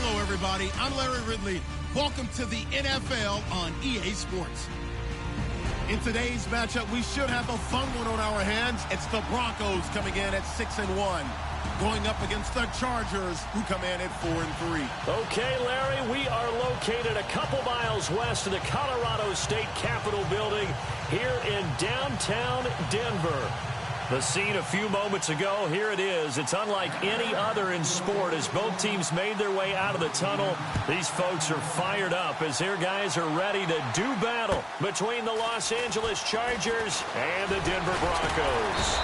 Hello, everybody. I'm Larry Ridley. Welcome to the NFL on EA Sports. In today's matchup, we should have a fun one on our hands. It's the Broncos coming in at 6-1, going up against the Chargers, who come in at 4-3. Okay, Larry, we are located a couple miles west of the Colorado State Capitol building here in downtown Denver. The scene a few moments ago, here it is. It's unlike any other in sport as both teams made their way out of the tunnel. These folks are fired up as their guys are ready to do battle between the Los Angeles Chargers and the Denver Broncos.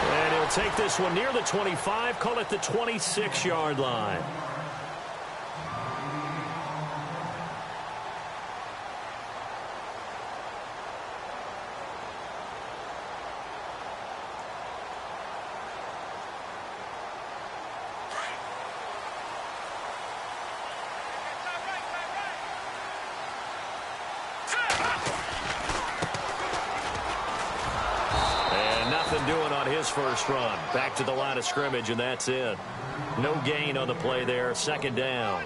And he'll take this one near the 25, call it the 26-yard line. Doing on his first run. Back to the line of scrimmage, and that's it. No gain on the play there. Second down.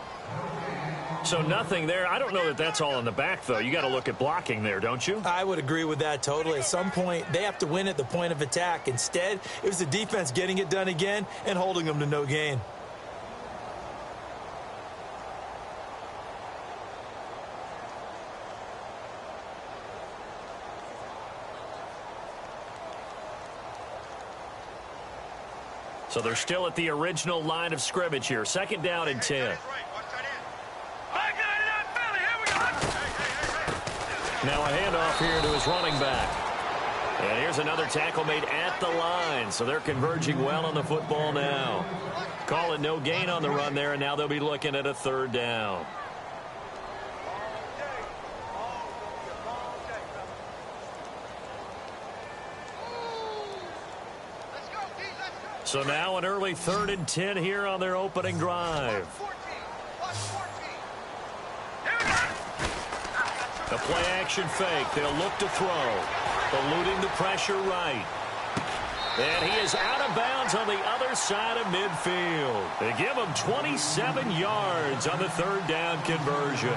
So nothing there. I don't know that that's all in the back, though. You got to look at blocking there, don't you? I would agree with that totally. At some point, they have to win at the point of attack. Instead, it was the defense getting it done again and holding them to no gain. So they're still at the original line of scrimmage here. Second down and 10. Now a handoff here to his running back. And here's another tackle made at the line. So they're converging well on the football now. Call it no gain on the run there, and now they'll be looking at a third down. So now an early 3rd and 10 here on their opening drive. A play action fake. They'll look to throw. Eluding the pressure right. And he is out of bounds on the other side of midfield. They give him 27 yards on the third down conversion.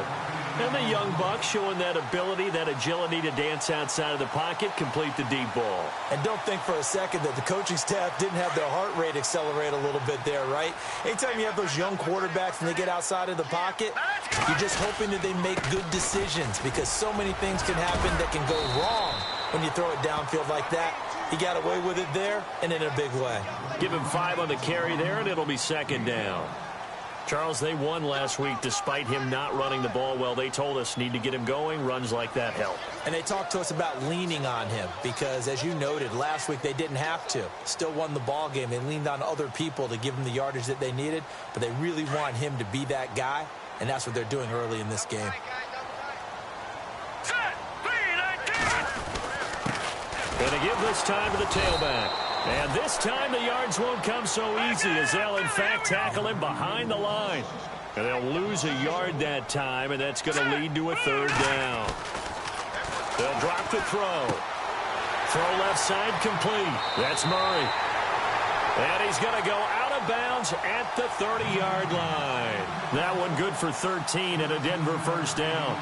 And the young buck showing that ability, that agility to dance outside of the pocket, complete the deep ball. And don't think for a second that the coaching staff didn't have their heart rate accelerate a little bit there, right? Anytime you have those young quarterbacks and they get outside of the pocket, you're just hoping that they make good decisions because so many things can happen that can go wrong when you throw it downfield like that. He got away with it there and in a big way. Give him 5 on the carry there, and it'll be second down. Charles, they won last week despite him not running the ball well. They told us need to get him going. Runs like that help. And they talked to us about leaning on him because, as you noted, last week they didn't have to. Still won the ball game. They leaned on other people to give them the yardage that they needed, but they really want him to be that guy, and that's what they're doing early in this game. Going to give this time to the tailback. And this time the yards won't come so easy as they'll, in fact, tackle him behind the line. And they'll lose a yard that time, and that's going to lead to a third down. They'll drop the throw. Throw left side complete. That's Murray. And he's going to go out of bounds at the 30-yard line. That one good for 13 and a Denver first down.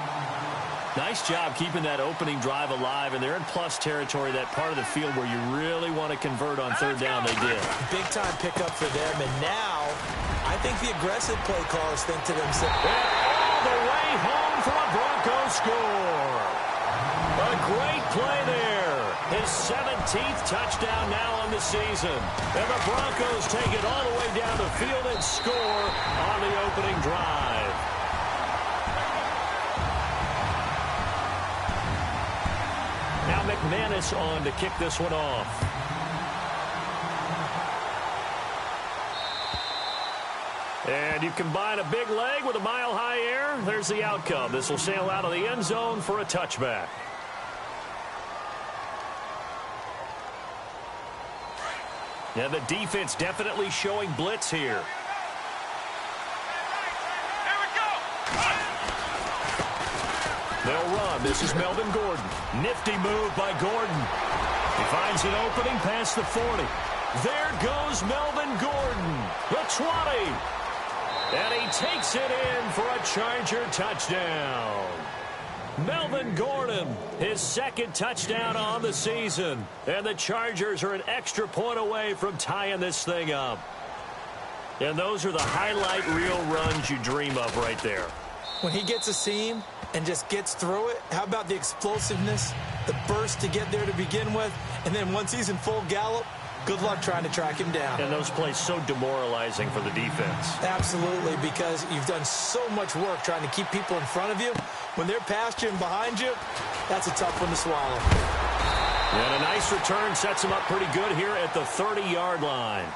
Nice job keeping that opening drive alive, and they're in plus territory, that part of the field where you really want to convert on third down. They did. Big-time pickup for them, and now I think the aggressive play callers think to themselves. And all the way home for a Broncos score. A great play there. His 17th touchdown now on the season. And the Broncos take it all the way down the field and score on the opening drive. Now McManus on to kick this one off. And you combine a big leg with a mile-high air. There's the outcome. This will sail out of the end zone for a touchback. And the defense definitely showing blitz here. They'll run. This is Melvin Gordon. Nifty move by Gordon. He finds an opening past the 40. There goes Melvin Gordon. The 20. And he takes it in for a Charger touchdown. Melvin Gordon, his second touchdown on the season. And the Chargers are an extra point away from tying this thing up. And those are the highlight reel runs you dream of right there. When he gets a seam and just gets through it, how about the explosiveness, the burst to get there to begin with, and then once he's in full gallop, good luck trying to track him down. And those plays so demoralizing for the defense. Absolutely, because you've done so much work trying to keep people in front of you. When they're past you and behind you, that's a tough one to swallow. And a nice return sets him up pretty good here at the 30-yard line.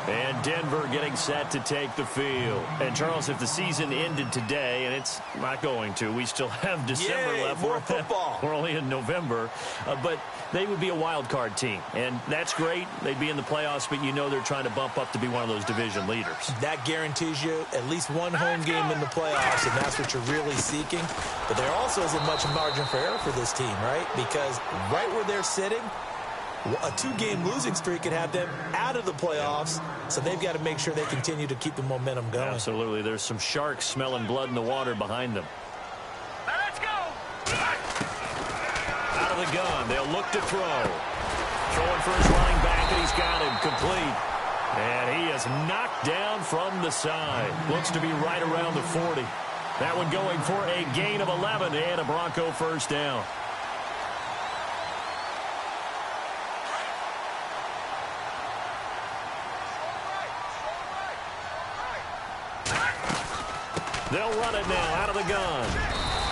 And Denver getting set to take the field. And, Charles, if the season ended today, and it's not going to, we still have December left. More football. We're only in November. But they would be a wild card team. And that's great. They'd be in the playoffs, but you know they're trying to bump up to be one of those division leaders. That guarantees you at least one home game in the playoffs, and that's what you're really seeking. But there also isn't much margin for error for this team, right? Because right where they're sitting, a two-game losing streak could have them out of the playoffs, so they've got to make sure they continue to keep the momentum going. Absolutely. There's some sharks smelling blood in the water behind them. Let's go! Out of the gun, they'll look to throw. Throwing for his running back, and he's got him complete. And he is knocked down from the side. Looks to be right around the 40. That one going for a gain of 11 and a Bronco first down. They'll run it now out of the gun.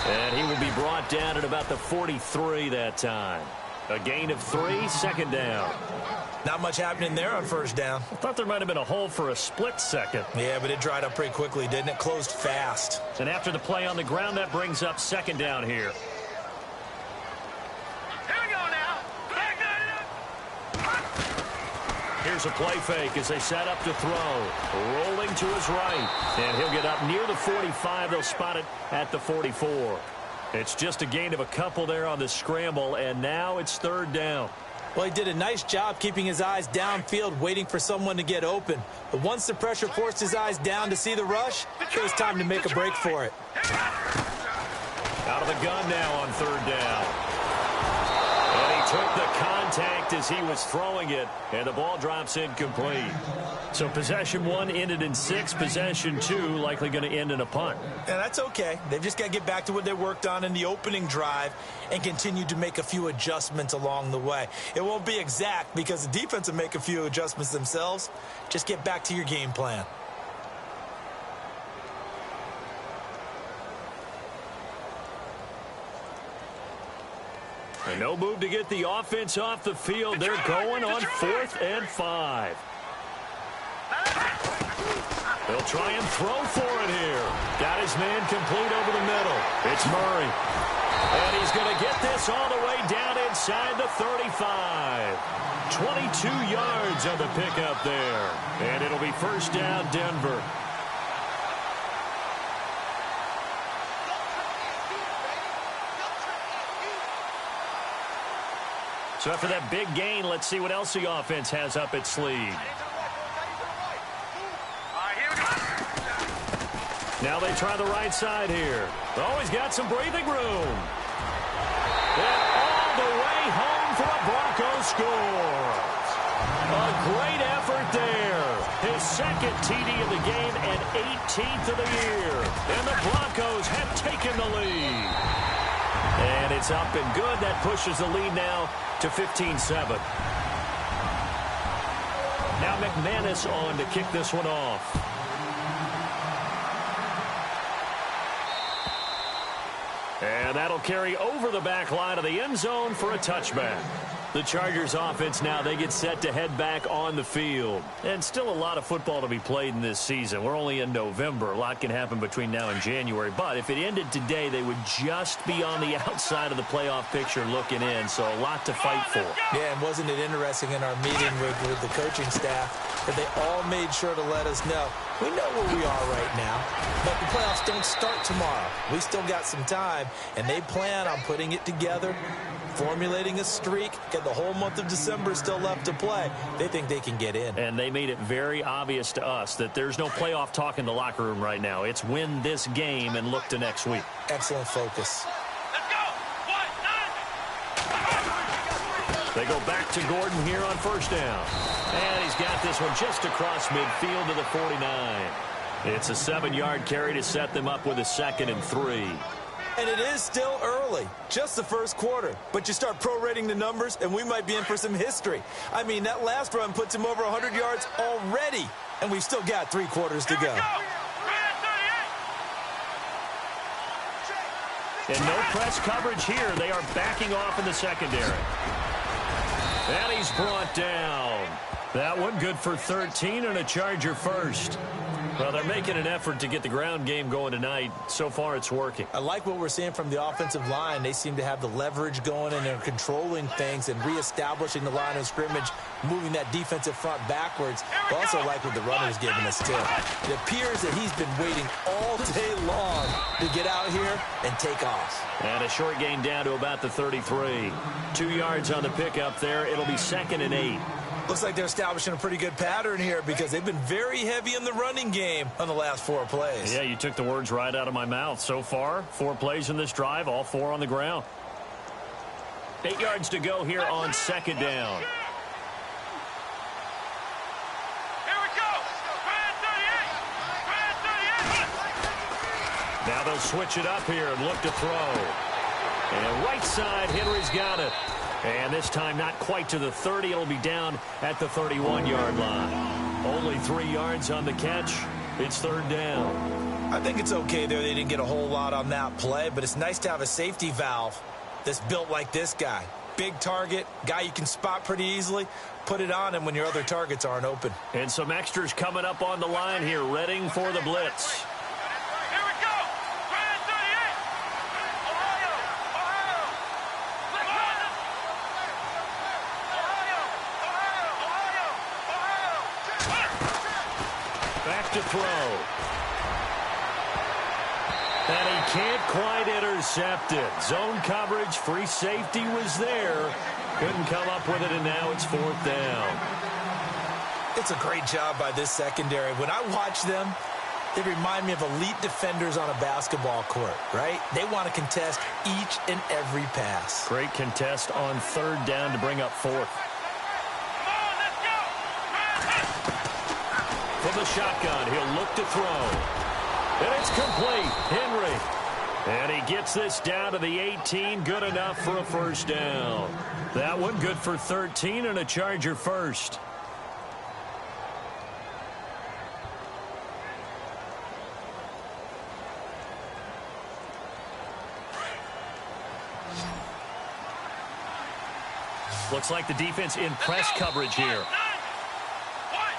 And he will be brought down at about the 43 that time. A gain of 3, second down. Not much happening there on first down. I thought there might have been a hole for a split second. Yeah, but it dried up pretty quickly, didn't it? Closed fast. And after the play on the ground, that brings up second down here. Here we go now. Here's a play fake as they set up to throw. Rolling to his right. And he'll get up near the 45. They'll spot it at the 44. It's just a gain of a couple there on the scramble, and now it's third down. Well, he did a nice job keeping his eyes downfield, waiting for someone to get open. But once the pressure forced his eyes down to see the rush, it was time to make a break for it. Out of the gun now on third down. And he took the contact as he was throwing it, and the ball drops incomplete. So possession 1 ended in 6. Possession 2 likely going to end in a punt. Yeah, that's okay. They've just got to get back to what they worked on in the opening drive and continue to make a few adjustments along the way. It won't be exact because the defense will make a few adjustments themselves. Just get back to your game plan. And no move to get the offense off the field. They're going on 4th and 5. They'll try and throw for it here. Got his man complete over the middle. It's Murray. And he's going to get this all the way down inside the 35. 22 yards on the pickup there. And it'll be first down, Denver. So after that big gain, let's see what else the offense has up its sleeve. Now they try the right side here. Oh, he's got some breathing room. And all the way home for a Broncos score. A great effort there. His second TD of the game and 18th of the year. And the Broncos have taken the lead. And it's up and good. That pushes the lead now to 15-7. Now McManus on to kick this one off. And that'll carry over the back line of the end zone for a touchback. The Chargers offense now, they get set to head back on the field. And still a lot of football to be played in this season. We're only in November. A lot can happen between now and January. But if it ended today, they would just be on the outside of the playoff picture looking in. So a lot to fight for. Yeah, and wasn't it interesting in our meeting with the coaching staff that they all made sure to let us know, we know where we are right now, but the playoffs don't start tomorrow. We still got some time, and they plan on putting it together formulating a streak, get the whole month of December still left to play. They think they can get in. And they made it very obvious to us that there's no playoff talk in the locker room right now. It's win this game and look to next week. Excellent focus. They go back to Gordon here on first down. And he's got this one just across midfield to the 49. It's a 7-yard carry to set them up with a 2nd and 3. And it is still early, just the first quarter. But you start prorating the numbers, and we might be in for some history. I mean, that last run puts him over 100 yards already, and we've still got 3 quarters to go. And no press coverage here. They are backing off in the secondary. And he's brought down. That one good for 13 and a Charger first. Well, they're making an effort to get the ground game going tonight. So far, it's working. I like what we're seeing from the offensive line. They seem to have the leverage going, and they're controlling things and reestablishing the line of scrimmage, moving that defensive front backwards. I also like what the runner's giving us, too. It appears that he's been waiting all day long to get out here and take off. And a short gain down to about the 33. 2 yards on the pickup there. It'll be 2nd and 8. Looks like they're establishing a pretty good pattern here because they've been very heavy in the running game on the last 4 plays. Yeah, you took the words right out of my mouth. So far, 4 plays in this drive, all 4 on the ground. 8 yards to go here on 2nd down. Here we go. Now they'll switch it up here and look to throw. And right side, Henry's got it. And this time not quite to the 30. It'll be down at the 31-yard line. Only 3 yards on the catch. It's 3rd down. I think it's okay there. They didn't get a whole lot on that play, but it's nice to have a safety valve that's built like this guy. Big target, guy you can spot pretty easily. Put it on him when your other targets aren't open. And some extras coming up on the line here, readying for the blitz. Here we go. 38. Ohio. Back to throw. And he can't quite intercept it. Zone coverage, free safety was there. Couldn't come up with it, and now it's 4th down. It's a great job by this secondary. When I watch them, they remind me of elite defenders on a basketball court, right? They want to contest each and every pass. Great contest on 3rd down to bring up 4th. From the shotgun, he'll look to throw. And it's complete. Henry. And he gets this down to the 18. Good enough for a 1st down. That one good for 13 and a Charger first. Looks like the defense in press coverage here.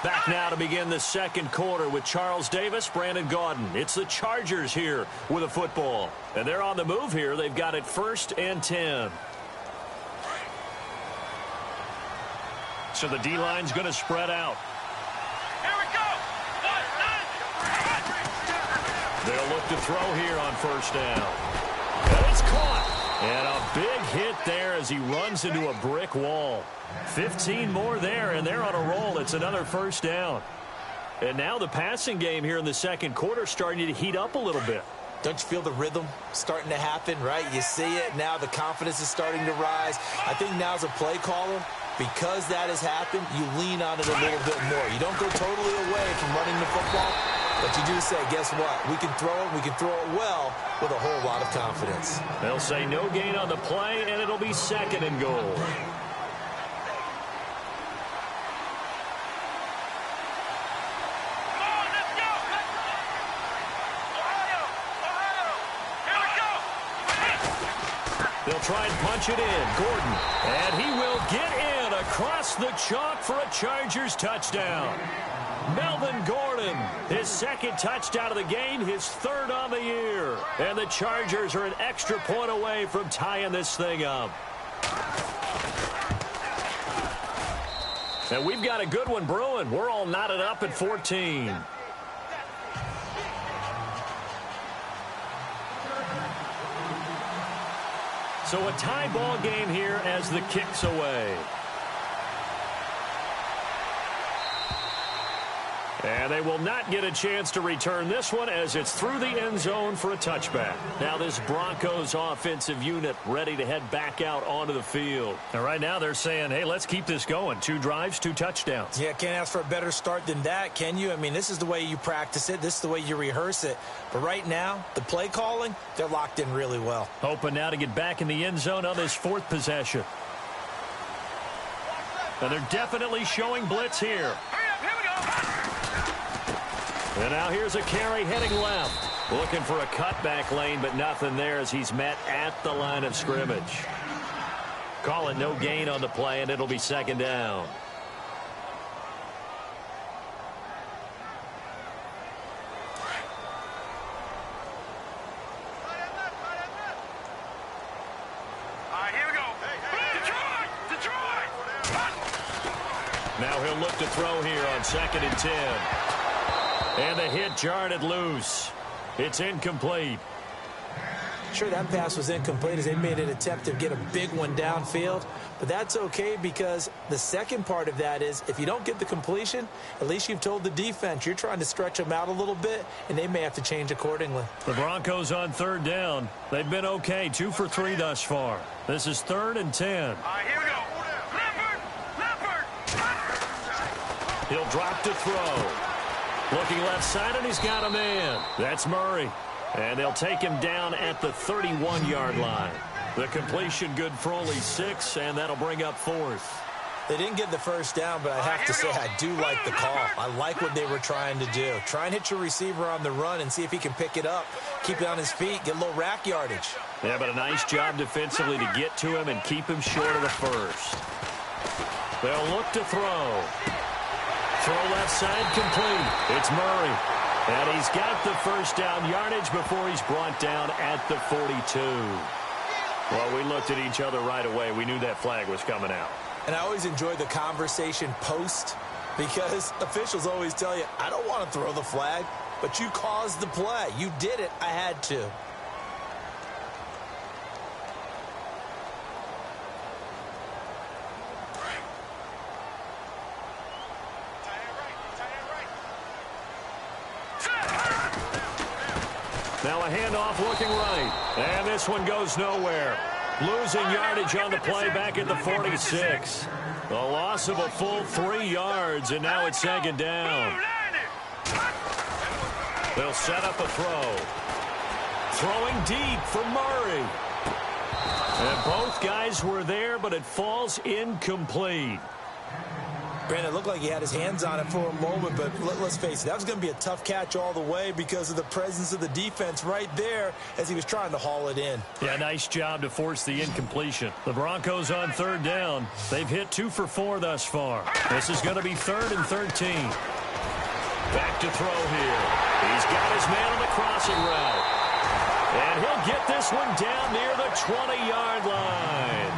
Back now to begin the 2nd quarter with Charles Davis, Brandon Gaudin. It's the Chargers here with a football. And they're on the move here. They've got it 1st and 10. So the D-line's going to spread out. Here we go. They'll look to throw here on 1st down. And it's caught. And a big hit there as he runs into a brick wall. 15 more there, and they're on a roll. It's another 1st down. And now the passing game here in the 2nd quarter starting to heat up a little bit. Don't you feel the rhythm starting to happen, right? You see it. Now the confidence is starting to rise. I think now as a play caller, because that has happened, you lean on it a little bit more. You don't go totally away from running the football, but you do say, guess what? We can throw it. We can throw it well with a whole lot of confidence. They'll say no gain on the play, and it'll be 2nd and goal. They'll try and punch it in. Gordon. And he will get in across the chalk for a Chargers touchdown. Melvin Gordon, his 2nd touchdown of the game, his 3rd on the year. And the Chargers are an extra point away from tying this thing up. And we've got a good one brewing. We're all knotted up at 14. So a tie ball game here as the kick's away. And they will not get a chance to return this one as it's through the end zone for a touchback. Now this Broncos offensive unit ready to head back out onto the field. And right now they're saying, hey, let's keep this going. 2 drives, 2 touchdowns. Yeah, can't ask for a better start than that, can you? I mean, this is the way you practice it. This is the way you rehearse it. But right now, the play calling, they're locked in really well. Hoping now to get back in the end zone on this 4th possession. And they're definitely showing blitz here. Here we go. And now here's a carry heading left. Looking for a cutback lane, but nothing there as he's met at the line of scrimmage. Call it no gain on the play, and it'll be 2nd down. Here we go. Detroit! Now he'll look to throw here on 2nd and 10. And the hit jarred it loose. It's incomplete. Sure, that pass was incomplete as they made an attempt to get a big one downfield. But that's okay because the second part of that is if you don't get the completion, at least you've told the defense you're trying to stretch them out a little bit, and they may have to change accordingly. The Broncos on 3rd down. They've been okay, 2 for 3 thus far. This is 3rd and 10. Here we go. Leopard! He'll drop to throw. Looking left side, and he's got a man. That's Murray. And they'll take him down at the 31-yard line. The completion good for only 6, and that'll bring up 4th. They didn't get the first down, but I have to say I do like the call. I like what they were trying to do. Try and hit your receiver on the run and see if he can pick it up. Keep it on his feet, get a little rack yardage. Yeah, but a nice job defensively to get to him and keep him short of the first. They'll look to throw. Throw left side complete. It's Murray. And he's got the first down yardage before he's brought down at the 42. Well, we looked at each other right away. We knew that flag was coming out. And I always enjoy the conversation post because officials always tell you, I don't want to throw the flag, but you caused the play. You did it. I had to. Now a handoff looking right. And this one goes nowhere. Losing yardage on the play back at the 46. A loss of a full 3 yards, and now it's 2nd down. They'll set up a throw. Throwing deep for Murray. And both guys were there, but it falls incomplete. Brandon, it looked like he had his hands on it for a moment, but let's face it, that was going to be a tough catch all the way because of the presence of the defense right there as he was trying to haul it in. Yeah, nice job to force the incompletion. The Broncos on 3rd down. They've hit 2 for 4 thus far. This is going to be 3rd and 13. Back to throw here. He's got his man on the crossing route. And he'll get this one down near the 20-yard line.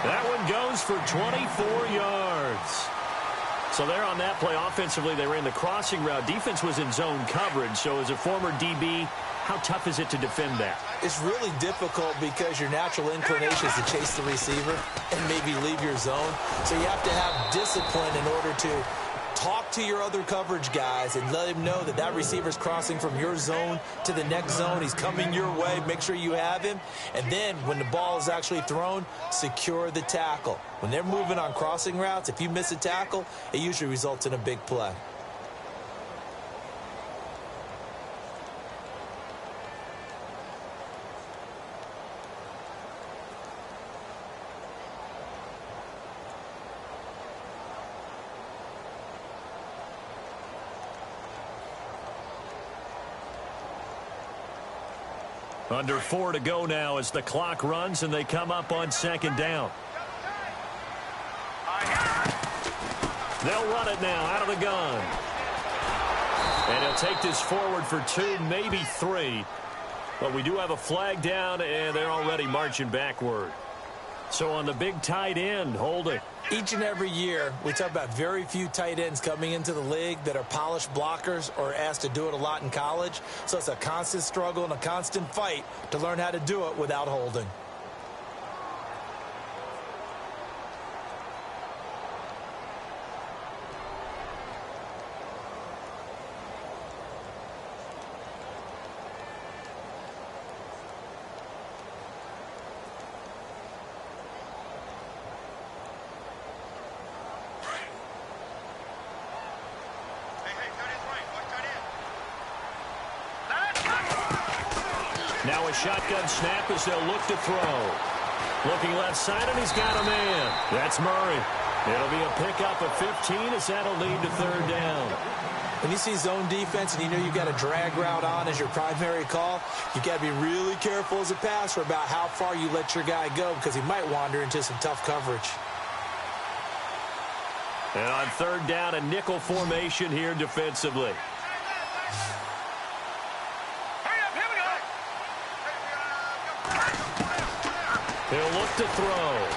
That one goes for 24 yards. So there on that play, offensively, they ran the crossing route. Defense was in zone coverage. So as a former DB, how tough is it to defend that? It's really difficult because your natural inclination is to chase the receiver and maybe leave your zone. So you have to have discipline in order to talk to your other coverage guys and let him know that that receiver's crossing from your zone to the next zone. He's coming your way. Make sure you have him. And then when the ball is actually thrown, secure the tackle. When they're moving on crossing routes, if you miss a tackle, it usually results in a big play. Under 4 to go now as the clock runs and they come up on 2nd down. They'll run it now out of the gun. And he'll take this forward for 2, maybe 3. But we do have a flag down, and they're already marching backward. So on the big tight end, holding. Each and every year, we talk about very few tight ends coming into the league that are polished blockers or asked to do it a lot in college. So it's a constant struggle and a constant fight to learn how to do it without holding. Now a shotgun snap as they'll look to throw. Looking left side, and he's got a man. That's Murray. It'll be a pickup of 15 as that'll lead to third down. When you see zone defense and you know you've got a drag route on as your primary call, you've got to be really careful as a passer about how far you let your guy go because he might wander into some tough coverage. And on third down, a nickel formation here defensively. He'll look to throw.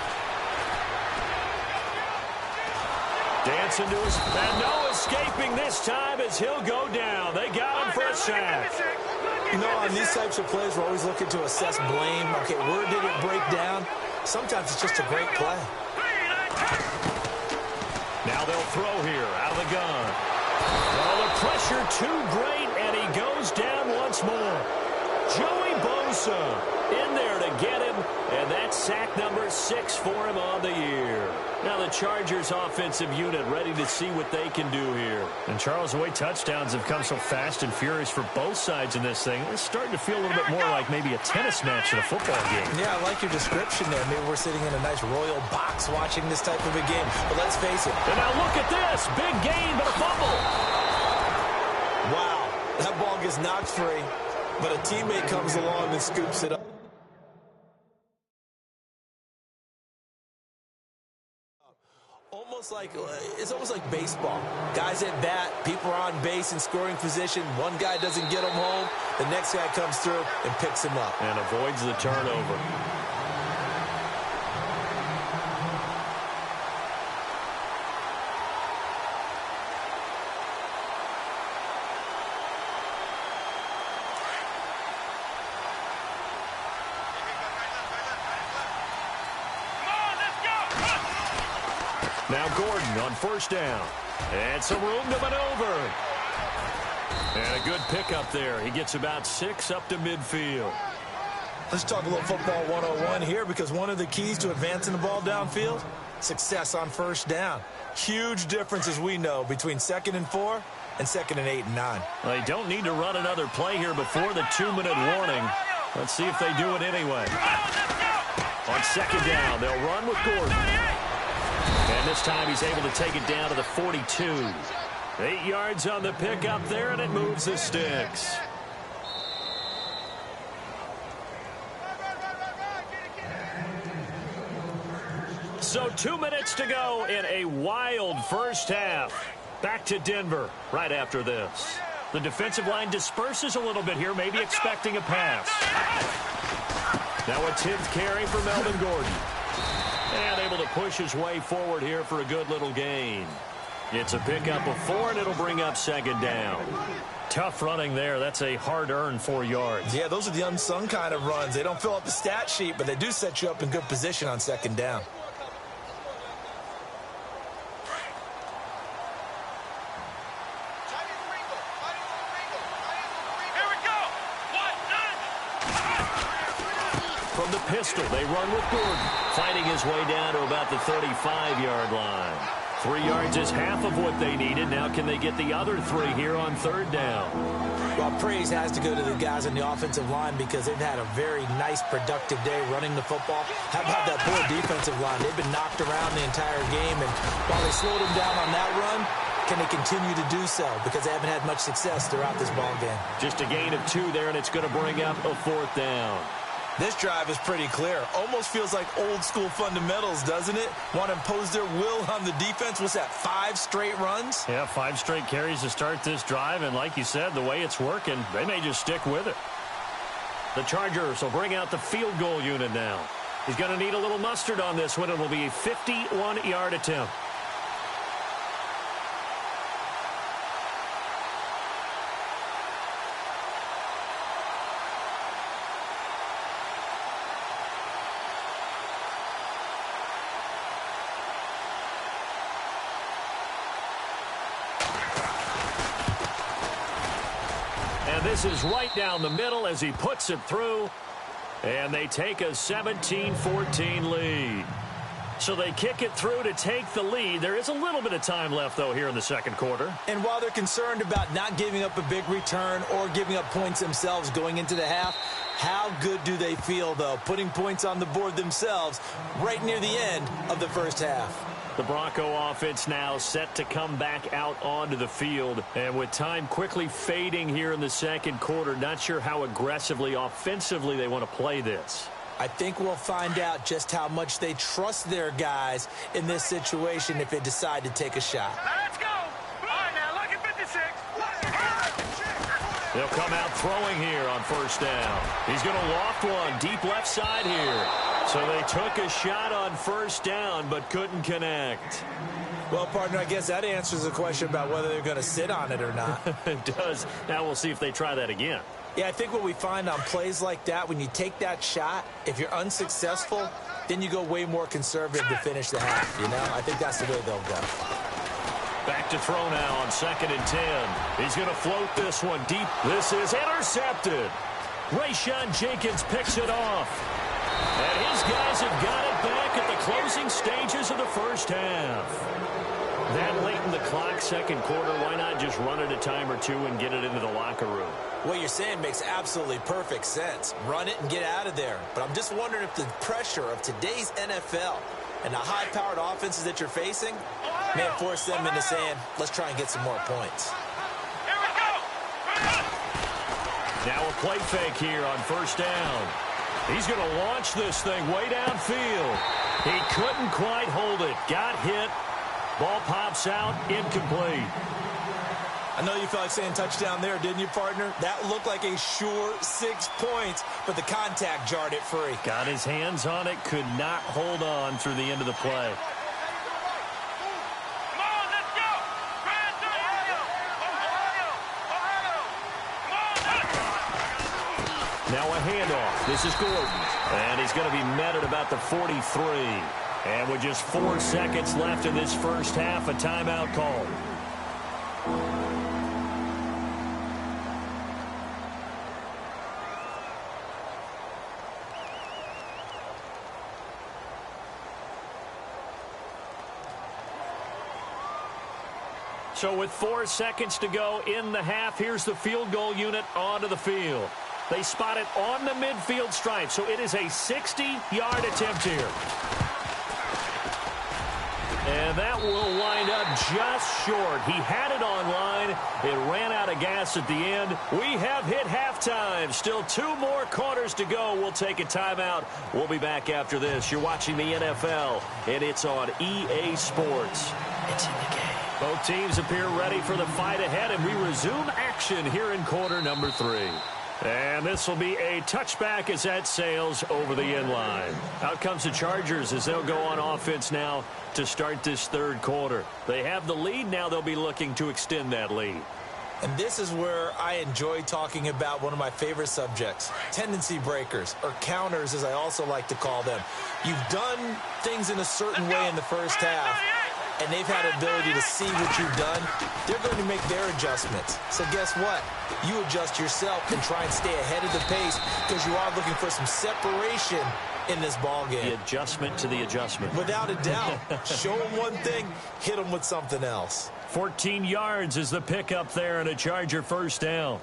Dancing to his, and no escaping this time as he'll go down. They got him for a sack. You know, on these types of plays, we're always looking to assess blame. Okay, where did it break down? Sometimes it's just a great play. Now they'll throw here out of the gun. Oh, the pressure too great, and he goes down once more. Joey Bosa in there to get him, and that's sack number 6 for him on the year. Now the Chargers offensive unit ready to see what they can do here. And Charles, the way touchdowns have come so fast and furious for both sides in this thing, it's starting to feel a little bit more like maybe a tennis match in a football game. Yeah, I like your description there. Maybe we're sitting in a nice royal box watching this type of a game. But let's face it. And now look at this. Big gain, but a fumble. Wow. That ball gets knocked free, but a teammate comes along and scoops it up. It's almost like baseball. Guys at bat, people are on base in scoring position. One guy doesn't get him home. The next guy comes through and picks him up. And avoids the turnover. Now Gordon on first down. And some room to maneuver. And a good pickup there. He gets about 6 up to midfield. Let's talk a little football 101 here, because one of the keys to advancing the ball downfield, success on first down. Huge difference, as we know, between 2nd and 4 and 2nd and 8 and 9. They don't need to run another play here before the 2-minute warning. Let's see if they do it anyway. On 2nd down, they'll run with Gordon. And this time he's able to take it down to the 42. 8 yards on the pickup there, and it moves the sticks. So 2 minutes to go in a wild first half. Back to Denver right after this. The defensive line disperses a little bit here, maybe expecting a pass. Now a 10th carry for Melvin Gordon. And able to push his way forward here for a good little gain. It's a pickup of 4, and it'll bring up 2nd down. Tough running there. That's a hard-earned 4 yards. Yeah, those are the unsung kind of runs. They don't fill up the stat sheet, but they do set you up in good position on 2nd down. From the pistol, they run with Gordon, fighting his way down to about the 35-yard line. 3 yards is half of what they needed. Now can they get the other 3 here on 3rd down? Well, praise has to go to the guys on the offensive line, because they've had a very nice, productive day running the football. How about that poor defensive line? They've been knocked around the entire game, and while they slowed them down on that run, can they continue to do so? Because they haven't had much success throughout this ball game. Just a gain of 2 there, and it's going to bring up a 4th down. This drive is pretty clear. Almost feels like old-school fundamentals, doesn't it? Want to impose their will on the defense. What's that, 5 straight runs? Yeah, 5 straight carries to start this drive, and like you said, the way it's working, they may just stick with it. The Chargers will bring out the field goal unit now. He's going to need a little mustard on this one. It will be a 51-yard attempt. This is right down the middle as he puts it through. And they take a 17-14 lead. So they kick it through to take the lead. There is a little bit of time left, though, here in the second quarter. And while they're concerned about not giving up a big return or giving up points themselves going into the half, how good do they feel, though, putting points on the board themselves right near the end of the first half? The Bronco offense now set to come back out onto the field. And with time quickly fading here in the second quarter, not sure how aggressively, offensively they want to play this. I think we'll find out just how much they trust their guys in this situation if they decide to take a shot. Let's go. All right, now look at 56. They'll come out throwing here on first down. He's going to loft one deep left side here. So they took a shot on first down but couldn't connect. Well, partner, I guess that answers the question about whether they're going to sit on it or not. It does. Now we'll see if they try that again. Yeah, I think what we find on plays like that, when you take that shot, if you're unsuccessful, then you go way more conservative to finish the half, you know? I think that's the way they'll go. Back to throw now on 2nd and 10. He's going to float this one deep. This is intercepted. Rayshawn Jenkins picks it off. And his guys have got it back at the closing stages of the first half. That late in the clock, second quarter, why not just run it a time or two and get it into the locker room? What you're saying makes absolutely perfect sense. Run it and get out of there. But I'm just wondering if the pressure of today's NFL and the high-powered offenses that you're facing may force them into saying, let's try and get some more points. Here we go. Now a play fake here on first down. He's going to launch this thing way downfield. He couldn't quite hold it. Got hit. Ball pops out, incomplete. I know you felt like saying touchdown there, didn't you, partner? That looked like a sure 6 points, but the contact jarred it free. Got his hands on it, could not hold on through the end of the play. Come on, let's go. Grand Ohio. Now a handoff. This is Gordon. And he's going to be met at about the 43. And with just 4 seconds left in this first half, a timeout call. So with 4 seconds to go in the half, here's the field goal unit onto the field. They spot it on the midfield stripe, so it is a 60-yard attempt here. And that will wind up just short. He had it on line. It ran out of gas at the end. We have hit halftime. Still 2 more quarters to go. We'll take a timeout. We'll be back after this. You're watching the NFL, and it's on EA Sports. It's in the game. Both teams appear ready for the fight ahead, and we resume action here in quarter number 3. And this will be a touchback as that sails over the end line. Out comes the Chargers as they'll go on offense now to start this third quarter. They have the lead. Now they'll be looking to extend that lead. And this is where I enjoy talking about one of my favorite subjects, tendency breakers, or counters as I also like to call them. You've done things in a certain way in the first half, and they've had an ability to see what you've done. They're going to make their adjustments. So guess what? You adjust yourself and try and stay ahead of the pace because you are looking for some separation in this ball game. The adjustment to the adjustment. Without a doubt. Show them one thing, hit them with something else. 14 yards is the pickup there and a Charger first down.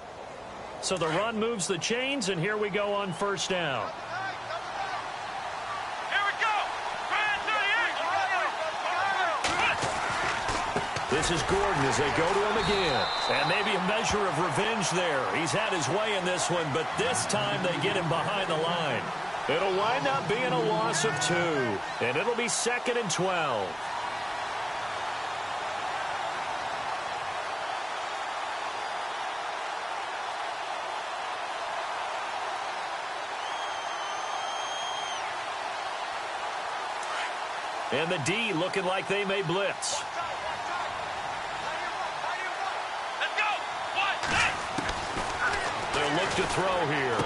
So the run moves the chains, and here we go on first down. Here we go. Grand 38. This is Gordon as they go to him again. And maybe a measure of revenge there. He's had his way in this one, but this time they get him behind the line. It'll wind up being a loss of 2, and it'll be 2nd and 12. And the D looking like they may blitz. Let's go. They'll look to throw here.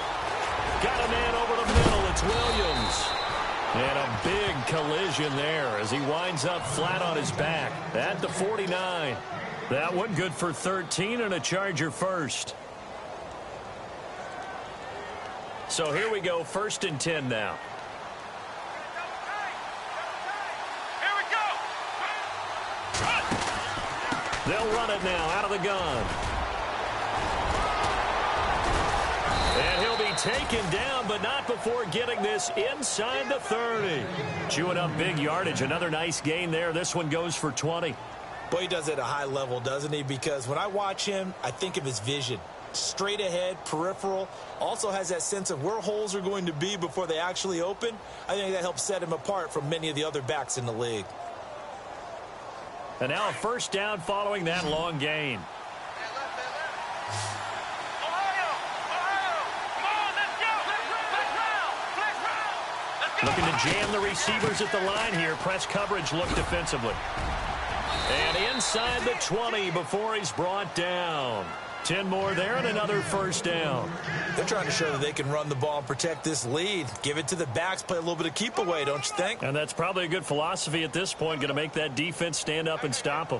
Got a man over the middle. It's Williams. And a big collision there as he winds up flat on his back at the 49. That one good for 13 and a Charger first. So here we go, 1st and 10 now. They'll run it now out of the gun. And he'll be taken down, but not before getting this inside the 30. Chewing up big yardage. Another nice gain there. This one goes for 20. Boy, he does it at a high level, doesn't he? Because when I watch him, I think of his vision. Straight ahead, peripheral. Also has that sense of where holes are going to be before they actually open. I think that helps set him apart from many of the other backs in the league. And now a first down following that long gain. Looking to jam the receivers at the line here. Press coverage look defensively. And inside the 20 before he's brought down. 10 more there and another first down. They're trying to show that they can run the ball and protect this lead. Give it to the backs, play a little bit of keep away, don't you think? And that's probably a good philosophy at this point. Going to make that defense stand up and stop them.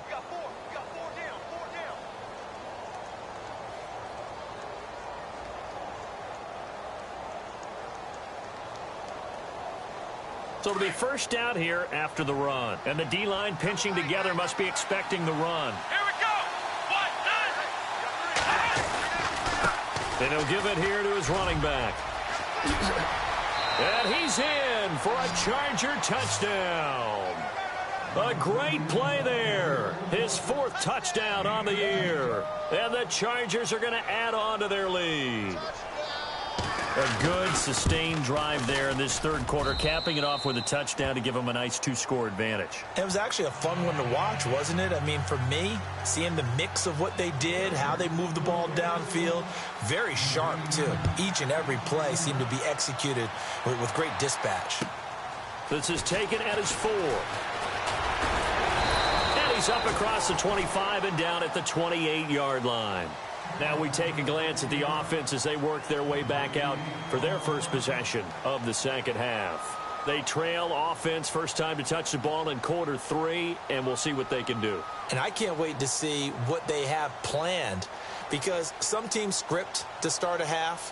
So it'll be first down here after the run. And the D-line pinching together must be expecting the run. Here we go. 1, 2. And he'll give it here to his running back. And he's in for a Charger touchdown. A great play there. His 4th touchdown on the year. And the Chargers are going to add on to their lead. A good, sustained drive there in this third quarter, capping it off with a touchdown to give them a nice 2-score advantage. It was actually a fun one to watch, wasn't it? I mean, for me, seeing the mix of what they did, how they moved the ball downfield, very sharp, too. Each and every play seemed to be executed with great dispatch. This is taken at his 4. And he's up across the 25 and down at the 28-yard line. Now we take a glance at the offense as they work their way back out for their first possession of the second half. They trail offense, first time to touch the ball in quarter 3, and we'll see what they can do. And I can't wait to see what they have planned, because some teams script to start a half.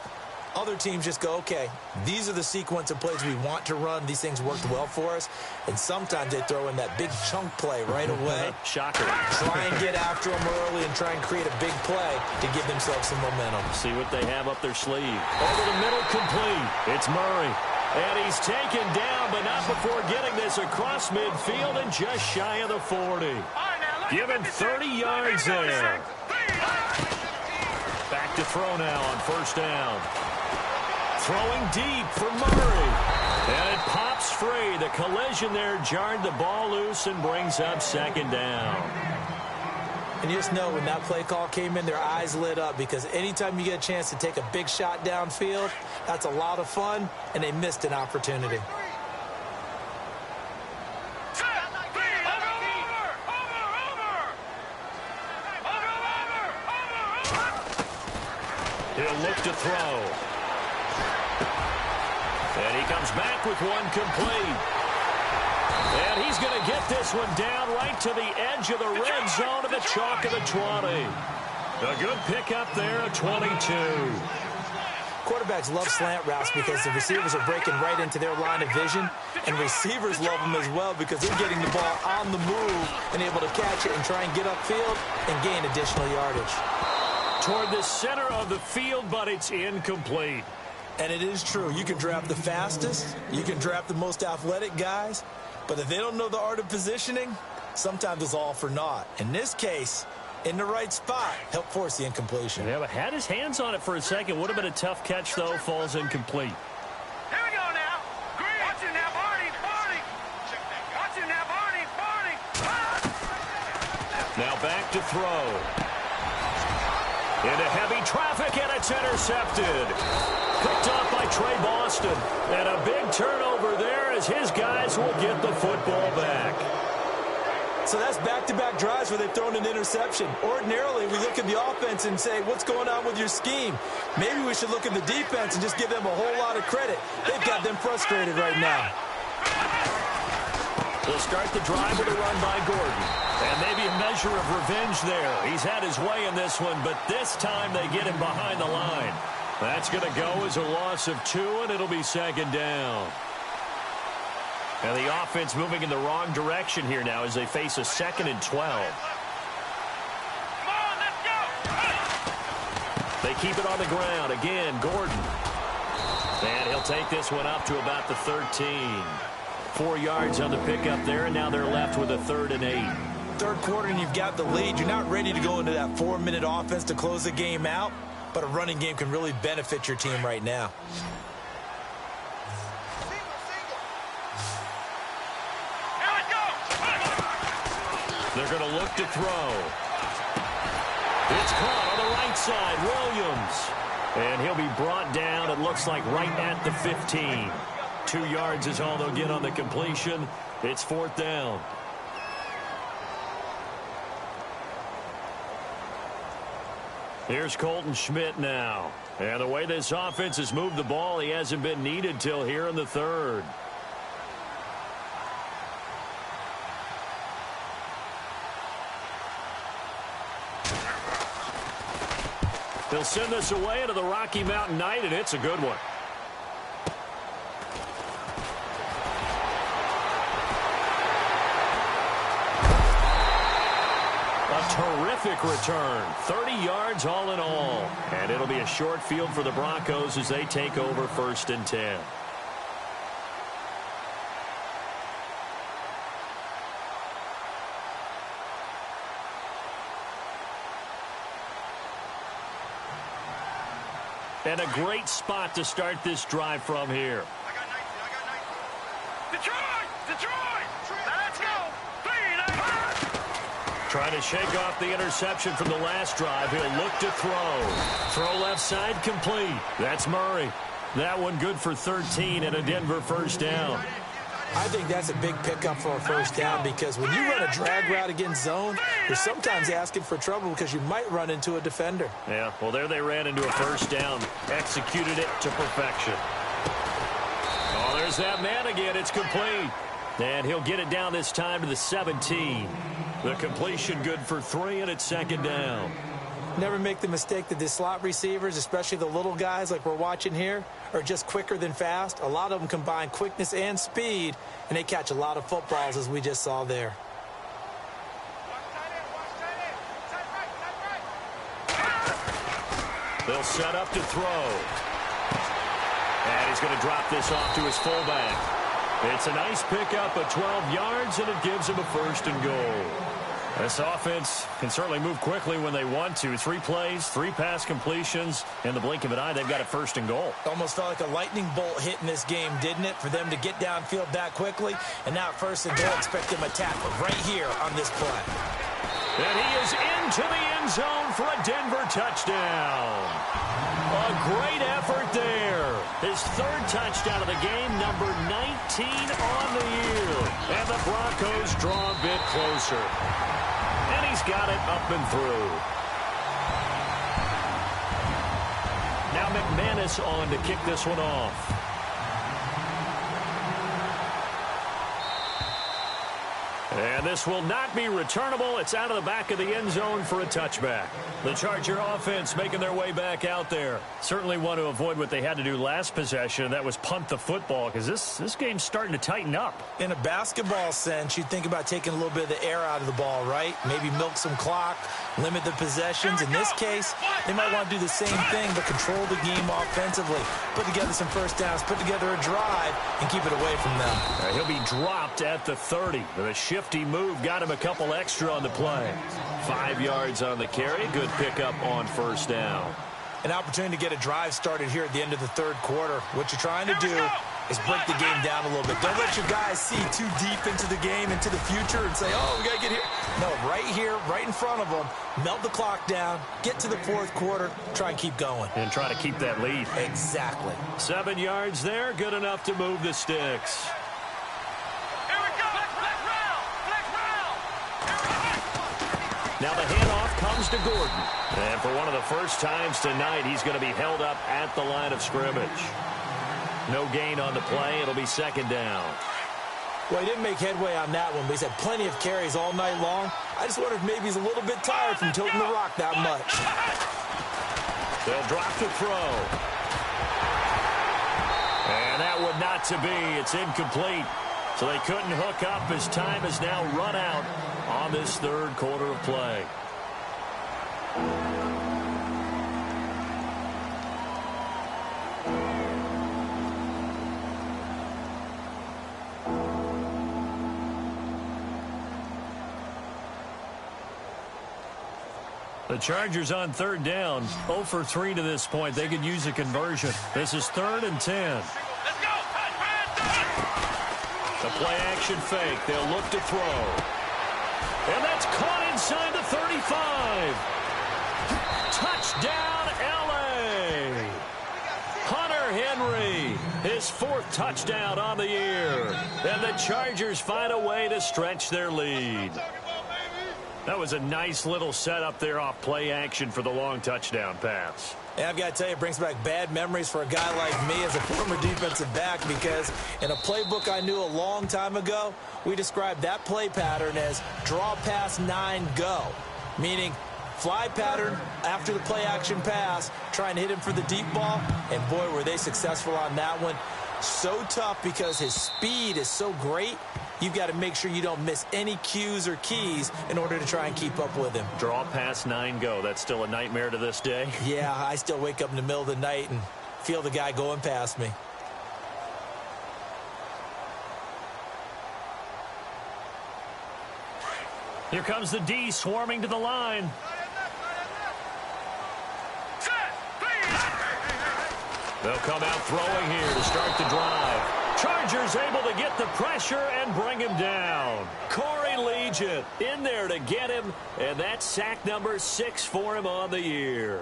Other teams just go, okay, these are the sequence of plays we want to run. These things worked well for us. And sometimes they throw in that big chunk play right away. Shocker. Try and get after them early and try and create a big play to give themselves some momentum. See what they have up their sleeve. Over the middle, complete. It's Murray. And he's taken down, but not before getting this across midfield and just shy of the 40. Given 30 yards there. Back to throw now on first down. Throwing deep for Murray. And it pops free. The collision there jarred the ball loose and brings up second down. And you just know when that play call came in, their eyes lit up, because anytime you get a chance to take a big shot downfield, that's a lot of fun, and they missed an opportunity. He'll look to throw. And he comes back with one complete. And he's going to get this one down right to the edge of the red zone of the chalk of the 20. A good pickup there at 22. Quarterbacks love slant routes because the receivers are breaking right into their line of vision, and receivers love them as well because they're getting the ball on the move and able to catch it and try and get upfield and gain additional yardage. Toward the center of the field, but it's incomplete. And it is true. You can draft the fastest. You can draft the most athletic guys. But if they don't know the art of positioning, sometimes it's all for naught. In this case, in the right spot, helped force the incompletion. Yeah, but had his hands on it for a second. Would have been a tough catch, though. Falls incomplete. Here we go now. Green. Watch it now, Barney. Barney. Watch it now, Barney. Barney. Now back to throw. Into heavy traffic, and it's intercepted. Picked off by Trey Boston. And a big turnover there as his guys will get the football back. So that's back-to-back drives where they've thrown an interception. Ordinarily, we look at the offense and say, what's going on with your scheme? Maybe we should look at the defense and just give them a whole lot of credit. They've got them frustrated right now. They'll start the drive with a run by Gordon. And maybe a measure of revenge there. He's had his way in this one, but this time they get him behind the line. That's going to go as a loss of 2, and it'll be second down. And the offense moving in the wrong direction here now as they face a 2nd and 12. They keep it on the ground. Again, Gordon. And he'll take this one up to about the 13. 4 yards on the pickup there, and now they're left with a 3rd and 8. Third quarter and you've got the lead. You're not ready to go into that 4-minute offense to close the game out, but a running game can really benefit your team right now. They're going to look to throw. It's caught on the right side, Williams. And he'll be brought down, it looks like, right at the 15. 2 yards is all they'll get on the completion. It's 4th down. Here's Colton Schmidt now. And the way this offense has moved the ball, he hasn't been needed till here in the 3rd. They'll send this away into the Rocky Mountain Night, and it's a good one. A terrific return. 30 yards all in all. And it'll be a short field for the Broncos as they take over 1st and 10. And a great spot to start this drive from here. I got 19. Detroit! Detroit! Let's go! Trying to shake off the interception from the last drive. He'll look to throw. Throw left side complete. That's Murray. That one good for 13 and a Denver 1st down. I think that's a big pickup for a 1st down because when you run a drag route against zone, you're sometimes asking for trouble because you might run into a defender. Yeah, well, there they ran into a 1st down. Executed it to perfection. Oh, there's that man again. It's complete. And he'll get it down this time to the 17. The completion good for 3, and it's 2nd down. Never make the mistake that the slot receivers, especially the little guys like we're watching here, are just quicker than fast. A lot of them combine quickness and speed, and they catch a lot of footballs, as we just saw there. They'll set up to throw. And he's going to drop this off to his fullback. It's a nice pickup of 12 yards, and it gives him a 1st and goal. This offense can certainly move quickly when they want to. 3 plays, 3 pass completions. In the blink of an eye, they've got a 1st and goal. Almost felt like a lightning bolt hit in this game, didn't it? For them to get downfield that quickly. And now 1st and goal, expect them to tackle right here on this play. And he is into the end zone for a Denver touchdown. A great effort there. His 3rd touchdown of the game, number 19 on the year. And the Broncos draw a bit closer. And he's got it up and through. Now McManus on to kick this one off. And this will not be returnable. It's out of the back of the end zone for a touchback. The Charger offense making their way back out there. Certainly want to avoid what they had to do last possession. That was punt the football because this game's starting to tighten up. In a basketball sense, you'd think about taking a little bit of the air out of the ball, right? Maybe milk some clock, limit the possessions. In this case, they might want to do the same thing but control the game offensively. Put together some 1st downs, put together a drive, and keep it away from them. He'll be dropped at the 30. The shifty move got him a couple extra on the play. 5 yards on the carry. Good pickup on 1st down. An opportunity to get a drive started here at the end of the 3rd quarter. What you're trying to do is break the game down a little bit. Don't let your guys see too deep into the game, into the future, and say, oh, we got to get here. No, right here, right in front of them, melt the clock down, get to the 4th quarter, try and keep going. And try to keep that lead. Exactly. 7 yards there, good enough to move the sticks. Now the handoff comes to Gordon. And for one of the first times tonight, he's going to be held up at the line of scrimmage. No gain on the play. It'll be 2nd down. Well, he didn't make headway on that one, but he's had plenty of carries all night long. I just wonder if maybe he's a little bit tired from tilting the rock that much. They'll drop to throw. And that would not to be. It's incomplete. So they couldn't hook up as time is now run out on this 3rd quarter of play. The Chargers on third down, 0 for 3 to this point. They could use a conversion. This is 3rd and 10. Let's go. The play action fake. They'll look to throw. And that's caught inside the 35. Touchdown, L.A. Hunter Henry, his 4th touchdown on the year. And the Chargers find a way to stretch their lead. That was a nice little setup there off play action for the long touchdown pass. And I've got to tell you, it brings back bad memories for a guy like me as a former defensive back, because in a playbook I knew a long time ago, we described that play pattern as draw pass 9 go, meaning fly pattern after the play action pass, trying to hit him for the deep ball, and boy, were they successful on that one. So tough because his speed is so great. You've got to make sure you don't miss any cues or keys in order to try and keep up with him. Draw pass 9 go. That's still a nightmare to this day. Yeah, I still wake up in the middle of the night and feel the guy going past me. Here comes the D swarming to the line. They'll come out throwing here to start the drive. Chargers able to get the pressure and bring him down. Corey Legion in there to get him, and that's sack number 6 for him on the year.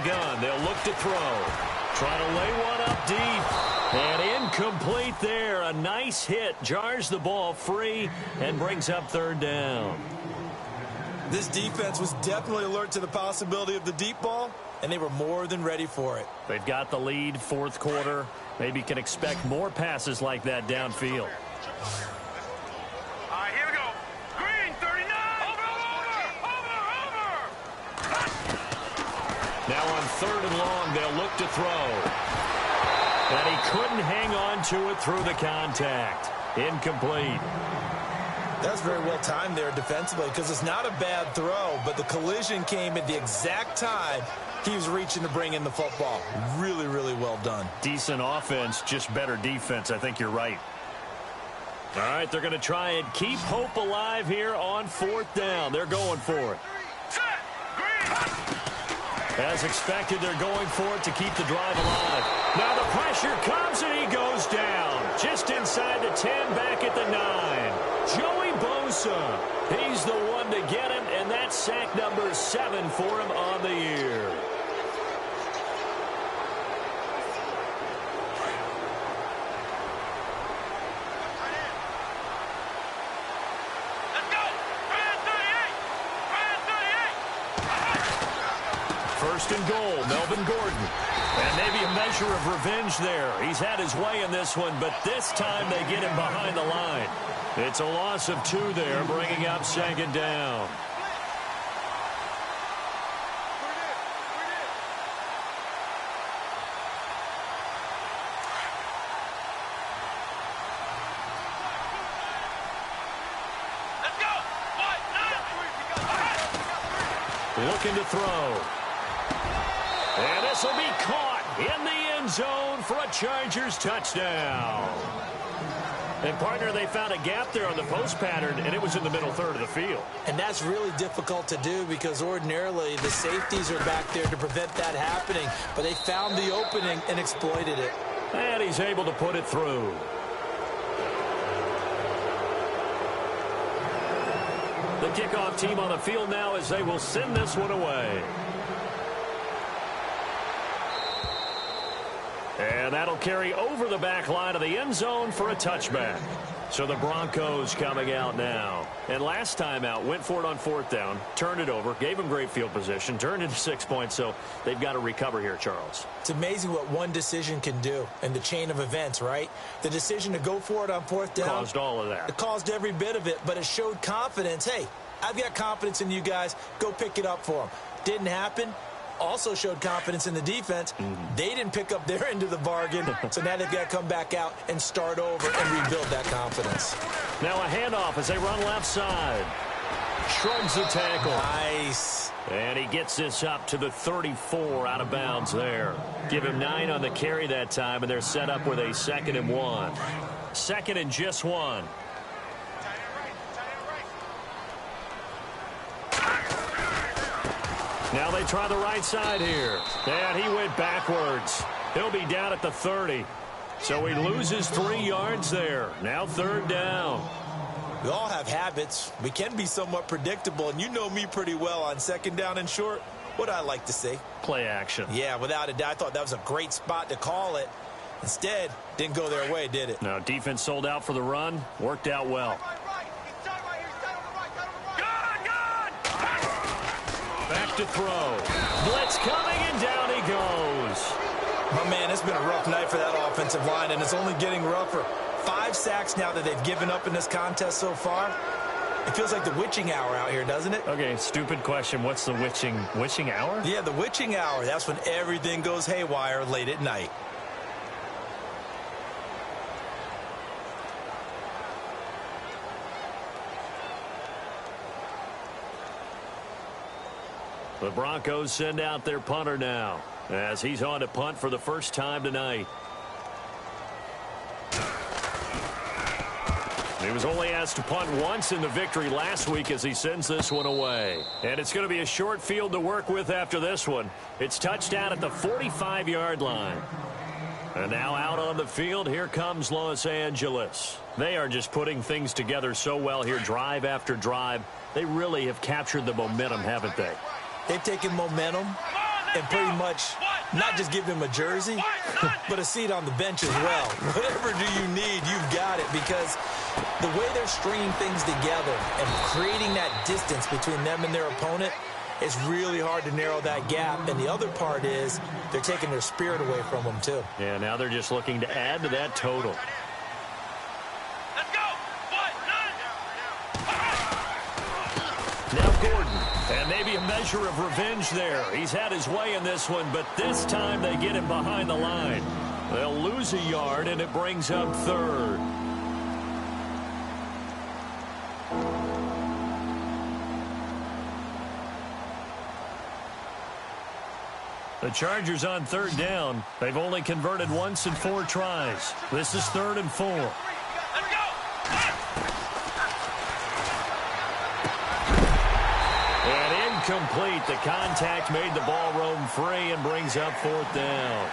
Gun. They'll look to throw. Trying to lay one up deep. And incomplete there. A nice hit. Jars the ball free and brings up 3rd down. This defense was definitely alert to the possibility of the deep ball, and they were more than ready for it. They've got the lead, 4th quarter. Maybe can expect more passes like that downfield. All right, here we go. Green, 39. Over. Now on 3rd and long, they'll look to throw. And he couldn't hang on to it through the contact. Incomplete. That's very well timed there defensively, because it's not a bad throw, but the collision came at the exact time he was reaching to bring in the football. Really, really well done. Decent offense, just better defense. I think you're right. All right, they're going to try and keep hope alive here on 4th down. They're going for it. As expected, they're going for it to keep the drive alive. Now the pressure comes and he goes down. Just inside the 10, back at the 9. Joey Bosa, he's the one to get him, and that's sack number 7 for him on the year. First and goal, Melvin Gordon. And maybe a measure of revenge there. He's had his way in this one, but this time they get him behind the line. It's a loss of 2 there, bringing up 2nd down. Looking to throw. And this will be caught in the end zone for a Chargers touchdown. And, partner, they found a gap there on the post pattern, and it was in the middle 3rd of the field. And that's really difficult to do, because ordinarily the safeties are back there to prevent that happening. But they found the opening and exploited it. And he's able to put it through. The kickoff team on the field now as they will send this one away. And that'll carry over the back line of the end zone for a touchback. So the Broncos coming out now. And last time out, went for it on 4th down, turned it over, gave them great field position, turned into 6 points, so they've got to recover here, Charles. It's amazing what one decision can do in the chain of events, right? The decision to go for it on 4th down. Caused all of that. It caused every bit of it, but it showed confidence. Hey, I've got confidence in you guys. Go pick it up for them. Didn't happen. Also showed confidence in the defense. They didn't pick up their end of the bargain, so now they've got to come back out and start over and rebuild that confidence. Now a handoff as they run left side. Shrugs the tackle. Nice. And he gets this up to the 34 out of bounds there. Give him 9 on the carry that time, and they're set up with a 2nd and 1. 2nd and just 1. Now they try the right side here. And he went backwards. He'll be down at the 30. So he loses 3 yards there. Now 3rd down. We all have habits. We can be somewhat predictable, and you know me pretty well on 2nd down and short. What I like to say? Play action. Yeah, without a doubt. I thought that was a great spot to call it. Instead, didn't go their way, did it? Now defense sold out for the run. Worked out well. Back to throw. Blitz coming, and down he goes. My man, it's been a rough night for that offensive line, and it's only getting rougher. 5 sacks now that they've given up in this contest so far. It feels like the witching hour out here, doesn't it? Okay, stupid question. What's the witching hour? Yeah, the witching hour. That's when everything goes haywire late at night. The Broncos send out their punter now as he's on to punt for the first time tonight. He was only asked to punt once in the victory last week as he sends this one away. And it's going to be a short field to work with after this one. It's touchdown at the 45-yard line. And now out on the field, here comes Los Angeles. They are just putting things together so well here, drive after drive. They really have captured the momentum, haven't they? They've taken momentum and pretty much not just give him a jersey, but a seat on the bench as well. Whatever do you need, you've got it, because the way they're stringing things together and creating that distance between them and their opponent, it's really hard to narrow that gap. And the other part is they're taking their spirit away from them, too. Yeah, now they're just looking to add to that total. Let's go. Now Gordon, and maybe a measure of revenge there. He's had his way in this one, but this time they get him behind the line. They'll lose a yard, and it brings up 3rd. The Chargers on 3rd down. They've only converted once in 4 tries. This is 3rd and 4. Let's go. And incomplete. The contact made the ball roam free and brings up 4th down.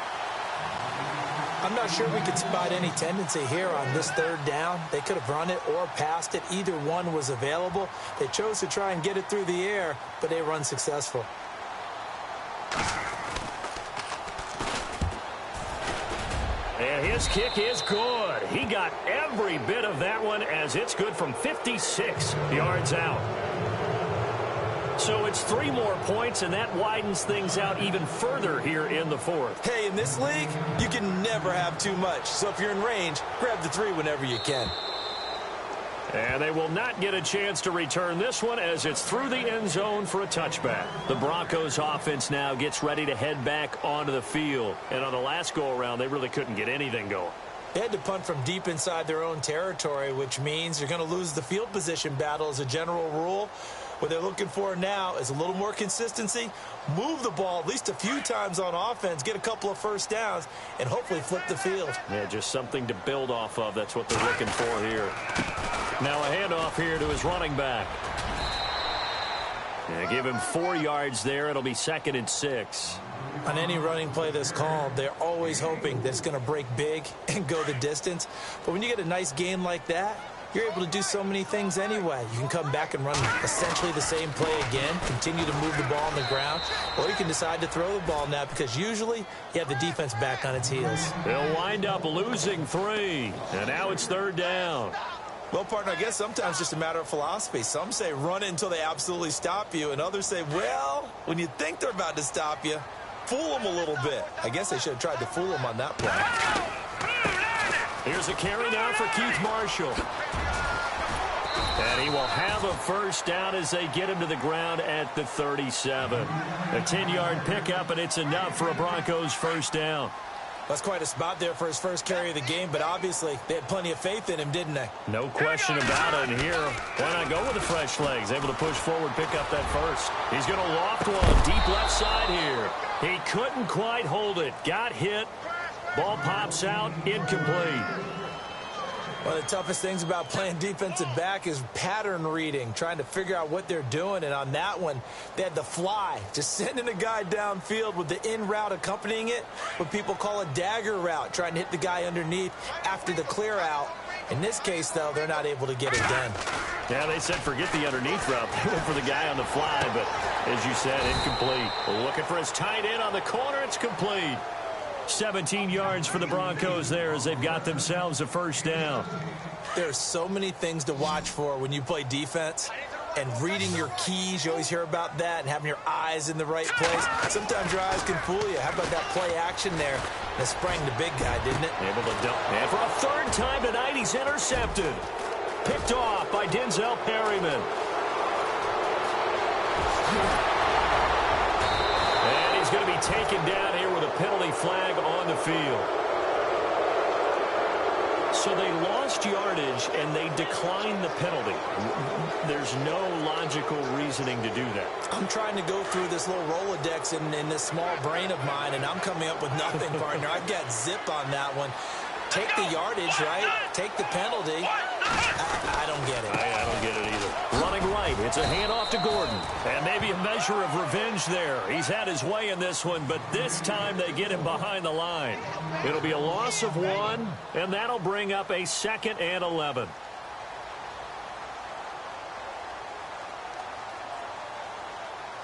I'm not sure we could spot any tendency here on this 3rd down. They could have run it or passed it. Either one was available. They chose to try and get it through the air, but they were unsuccessful. And his kick is good. He got every bit of that one as it's good from 56 yards out. So it's 3 more points, and that widens things out even further here in the 4th. Hey, in this league, you can never have too much. So if you're in range, grab the 3 whenever you can. And they will not get a chance to return this one as it's through the end zone for a touchback. The Broncos offense now gets ready to head back onto the field. And on the last go-around, they really couldn't get anything going. They had to punt from deep inside their own territory, which means you're going to lose the field position battle as a general rule. What they're looking for now is a little more consistency, move the ball at least a few times on offense, get a couple of first downs, and hopefully flip the field. Yeah, just something to build off of. That's what they're looking for here. Now a handoff here to his running back. Yeah, give him 4 yards there. It'll be 2nd and 6. On any running play that's called, they're always hoping that it's going to break big and go the distance. But when you get a nice game like that, you're able to do so many things anyway. You can come back and run essentially the same play again, continue to move the ball on the ground, or you can decide to throw the ball now because usually you have the defense back on its heels. They'll wind up losing 3, and now it's 3rd down. Well, partner, I guess sometimes just a matter of philosophy. Some say run it until they absolutely stop you, and others say, well, when you think they're about to stop you, fool them a little bit. I guess they should have tried to fool them on that play. Here's a carry now for Keith Marshall. And he will have a first down as they get him to the ground at the 37. A 10-yard pickup, and it's enough for a Broncos first down. That's quite a spot there for his first carry of the game, but obviously they had plenty of faith in him, didn't they? No question about it. And here, why not go with the fresh legs? Able to push forward, pick up that first. He's going to loft one deep left side here. He couldn't quite hold it. Got hit. Ball pops out, incomplete. One of the toughest things about playing defensive back is pattern reading, trying to figure out what they're doing. And on that one, they had the fly, just sending a guy downfield with the in route accompanying it, what people call a dagger route, trying to hit the guy underneath after the clear out. In this case, though, they're not able to get it done. Yeah, they said forget the underneath route. They went for the guy on the fly, but as you said, incomplete. Looking for his tight end on the corner. It's complete. 17 yards for the Broncos there as they've got themselves a first down. There are so many things to watch for when you play defense. And reading your keys, you always hear about that, and having your eyes in the right place. Sometimes your eyes can fool you. How about that play action there? That sprang the big guy, didn't it? Able to dump. And for a third time tonight, he's intercepted. Picked off by Denzel Perryman. And he's going to be taken down here with a penalty flag on the field. So they lost yardage, and they declined the penalty. There's no logical reasoning to do that. I'm trying to go through this little Rolodex in this small brain of mine, and I'm coming up with nothing, partner. I've got zip on that one. Take the yardage, right? Take the penalty. I don't get it. I don't get it either. Running right. It's a handoff to Gordon. And maybe a measure of revenge there. He's had his way in this one, but this time they get him behind the line. It'll be a loss of 1, and that'll bring up a 2nd and 11.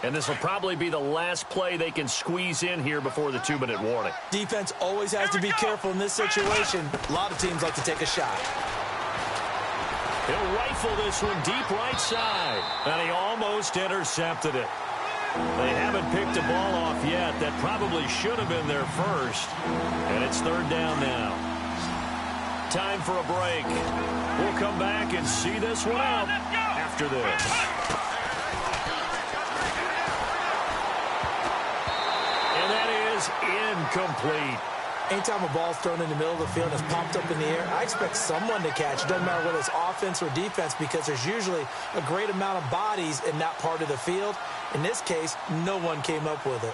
And this will probably be the last play they can squeeze in here before the 2-minute warning. Defense always has to be careful in this situation. A lot of teams like to take a shot. He'll rifle this one deep right side. And he almost intercepted it. They haven't picked a ball off yet. That probably should have been their first. And it's 3rd down now. Time for a break. We'll come back and see this one out after this. Incomplete. Anytime a ball's thrown in the middle of the field and it's popped up in the air, I expect someone to catch. It doesn't matter whether it's offense or defense, because there's usually a great amount of bodies in that part of the field. In this case, no one came up with it.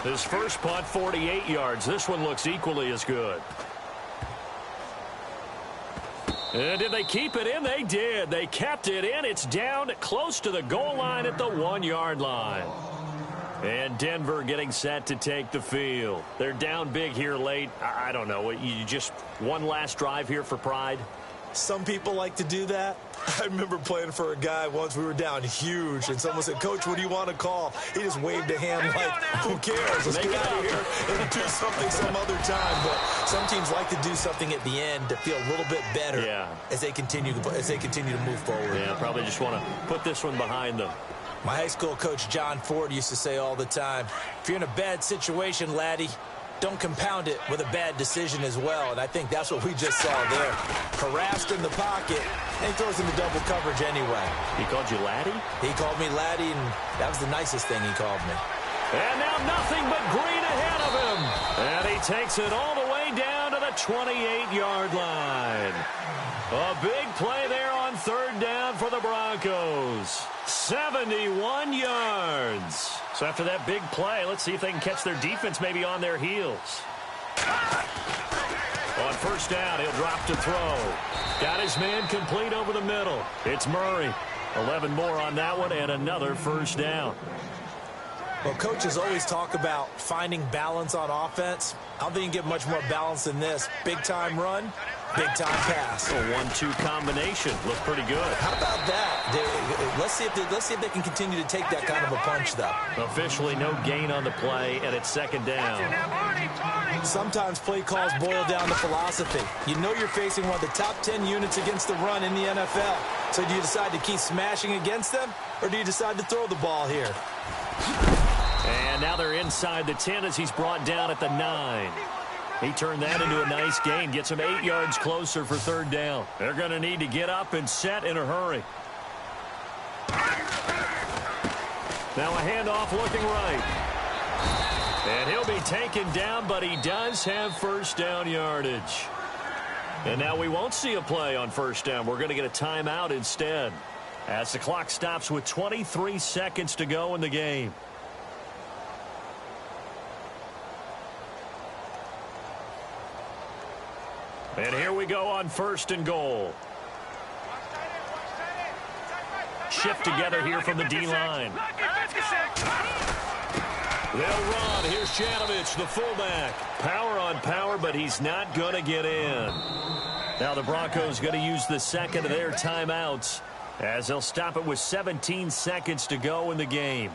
His first punt, 48 yards. This one looks equally as good. And did they keep it in? They did. They kept it in. It's down close to the goal line at the 1-yard line. And Denver getting set to take the field. They're down big here late. I don't know. You just one last drive here for pride? Some people like to do that. I remember playing for a guy once. We were down huge, and someone said, "Coach, what do you want to call?" He just waved a hand like, who cares? Let's get out of here and do something some other time. But some teams like to do something at the end to feel a little bit better as they continue to move forward. Yeah, probably just want to put this one behind them. My high school coach, John Ford, used to say all the time, if you're in a bad situation, laddie, don't compound it with a bad decision as well. And I think that's what we just saw there. Harassed in the pocket, and he throws into double coverage anyway. He called you laddie? He called me laddie, and that was the nicest thing he called me. And now nothing but green ahead of him. And he takes it all the way down to the 28-yard line. A big play there on 3rd down for the Broncos. 71 yards. So after that big play, let's see if they can catch their defense maybe on their heels. On 1st down, he'll drop to throw. Got his man complete over the middle. It's Murray. 11 more on that one and another 1st down. Well, coaches always talk about finding balance on offense. I don't think you can get much more balance than this. Big-time run Big-time pass. A 1-2 combination. Looked pretty good. How about that? Let's see if they can continue to take that kind of a punch, though. Officially no gain on the play, and it's second down. Sometimes play calls boil down to philosophy. You know you're facing one of the top 10 units against the run in the NFL. So do you decide to keep smashing against them, or do you decide to throw the ball here? And now they're inside the 10 as he's brought down at the 9. He turned that into a nice gain, gets him 8 yards closer for third down. They're going to need to get up and set in a hurry. Now a handoff looking right. And he'll be taken down, but he does have first down yardage. And now we won't see a play on first down. We're going to get a timeout instead, as the clock stops with 23 seconds to go in the game. And here we go on first and goal. Shift together here from the D-line. They'll run. Here's Janovich, the fullback. Power on power, but he's not going to get in. Now the Broncos going to use the second of their timeouts, as they'll stop it with 17 seconds to go in the game.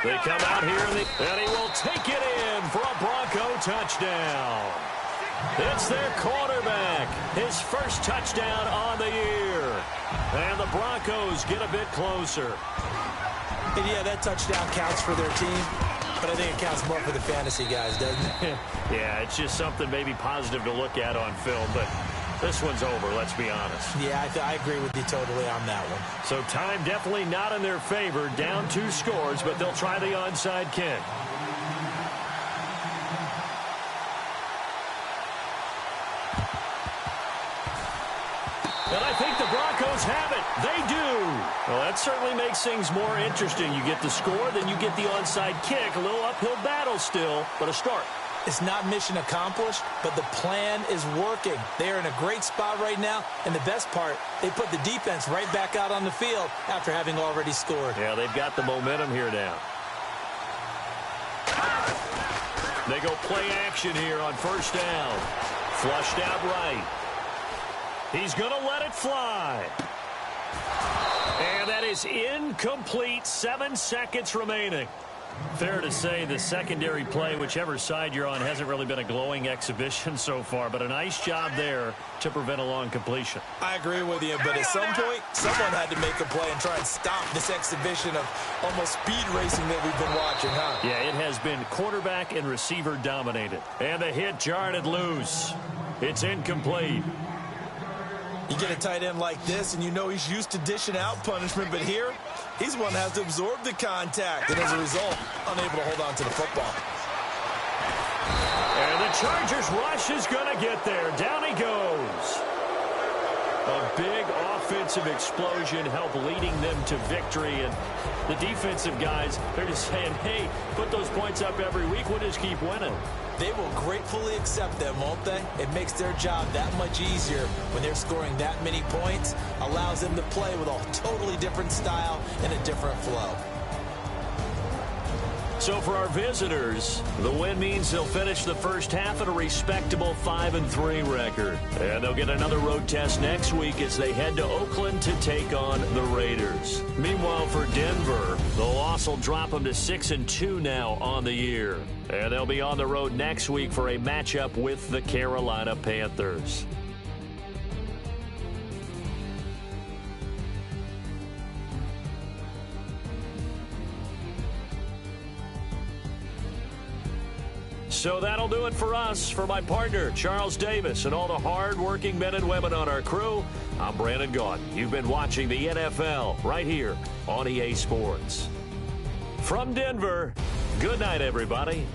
They come out here, and he will take it in for a Bronco touchdown. It's their quarterback, his first touchdown on the year. And the Broncos get a bit closer. And yeah, that touchdown counts for their team, but I think it counts more for the fantasy guys, doesn't it? Yeah, it's just something maybe positive to look at on film, but this one's over, let's be honest. Yeah, I agree with you totally on that one. So time definitely not in their favor. Down 2 scores, but they'll try the onside kick. And I think the Broncos have it. They do. Well, that certainly makes things more interesting. You get the score, then you get the onside kick. A little uphill battle still, but a start. It's not mission accomplished, but the plan is working. They are in a great spot right now, and the best part, they put the defense right back out on the field after having already scored. Yeah, they've got the momentum here now. They go play action here on first down. Flushed out right. He's going to let it fly. And that is incomplete. 7 seconds remaining. Fair to say the secondary play, whichever side you're on, hasn't really been a glowing exhibition so far, but a nice job there to prevent a long completion. I agree with you, but at some point, someone had to make a play and try and stop this exhibition of almost speed racing that we've been watching, huh? Yeah, it has been quarterback and receiver dominated. And the hit jarred it loose. It's incomplete. You get a tight end like this, and you know he's used to dishing out punishment, but here, he's one that has to absorb the contact, and as a result, unable to hold on to the football. And the Chargers rush is going to get there. Down he goes. A big offensive explosion helped leading them to victory, and the defensive guys, they're just saying, hey, put those points up every week, we'll just keep winning. They will gratefully accept them, won't they? It makes their job that much easier when they're scoring that many points, allows them to play with a totally different style and a different flow. So for our visitors, the win means they'll finish the first half at a respectable 5-3 record. And they'll get another road test next week as they head to Oakland to take on the Raiders. Meanwhile, for Denver, the loss will drop them to 6-2 now on the year. And they'll be on the road next week for a matchup with the Carolina Panthers. So that'll do it for us. For my partner, Charles Davis, and all the hard-working men and women on our crew, I'm Brandon Gaudin. You've been watching the NFL right here on EA Sports. From Denver, good night, everybody.